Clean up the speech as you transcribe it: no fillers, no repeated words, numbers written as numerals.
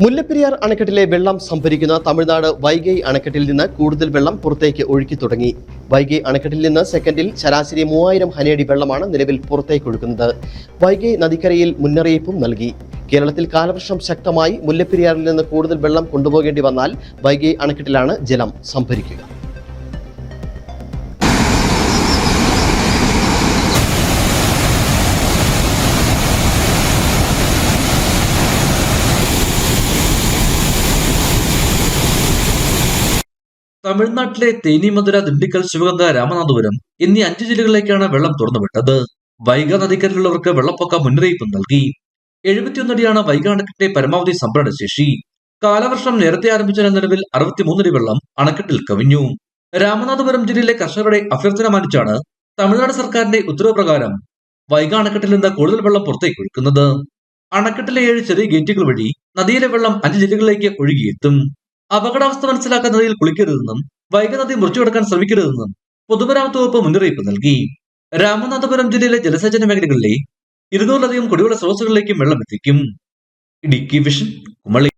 മുല്ലപ്പെരിയാർ അണക്കെട്ടിലെ വെള്ളം സംഭരിക്കുന്ന തമിഴ്നാട് വൈഗൈ അണക്കെട്ടിൽ നിന്ന് കൂടുതൽ വെള്ളം പുറത്തേക്ക് ഒഴുക്കി തുടങ്ങി. വൈഗൈ അണക്കെട്ടിൽ നിന്ന് സെക്കൻഡിൽ ശരാശരി 3000 ഘനയടി വെള്ളമാണ് നിലവിൽ പുറത്തേക്ക് ഒഴുകുന്നത്. വൈഗൈ നദിക്കരയിൽ മുന്നറിയിപ്പും നൽകി. കേരളത്തിൽ കാലവർഷം ശക്തമായി മുല്ലപ്പെരിയാറിൽ നിന്ന് കൂടുതൽ വെള്ളം കൊണ്ടുപോകേണ്ടി വന്നാൽ വൈഗൈ അണക്കെട്ടിലാണ് ജലം സംഭരിക്കുക. തമിഴ്നാട്ടിലെ തേനി, മധുര, ദിണ്ടിക്കൽ, ശിവഗംഗ, രാമനാഥപുരം എന്നീ 5 ജില്ലകളിലേക്കാണ് വെള്ളം തുറന്നുവിട്ടത്. വൈഗ നദിക്കരയിലുള്ളവർക്ക് വെള്ളപ്പൊക്ക മുന്നറിയിപ്പ് നൽകി. 71 അടിയാണ് വൈഗ അണക്കെട്ടിന്റെ പരമാവധി സംഭരണ ശേഷി. കാലവർഷം നേരത്തെ ആരംഭിച്ച നിലവിൽ 63 അടി വെള്ളം അണക്കെട്ടിൽ കവിഞ്ഞു. രാമനാഥപുരം ജില്ലയിലെ കർഷകരുടെ അഭ്യർത്ഥന മാനിച്ചാണ് തമിഴ്നാട് സർക്കാരിന്റെ ഉത്തരവ് പ്രകാരം വൈഗ അണക്കെട്ടിൽ നിന്ന് കൂടുതൽ വെള്ളം പുറത്തേക്ക് ഒഴുക്കുന്നത്. അണക്കെട്ടിലെ 7 ചെറിയ ഗേറ്റുകൾ വഴി നദിയിലെ വെള്ളം 5 ജില്ലകളിലേക്ക് ഒഴുകിയെത്തും. അപകടാവസ്ഥ മനസ്സിലാക്കാൻ നദിയിൽ കുളിക്കരുതെന്നും വൈഗ നദി മുറിച്ചുകടക്കാൻ ശ്രമിക്കരുതെന്നും പൊതുമരാമത്ത് വകുപ്പ് മുന്നറിയിപ്പ് നൽകി. രാമനാഥപുരം ജില്ലയിലെ ജലസേചന മേഖലകളിലെ 200-ലധികം കുടിവെള്ള സ്രോതസ്സുകളിലേക്കും വെള്ളം എത്തിക്കും. ഇടുക്കി വിഷൻ, കുമളി.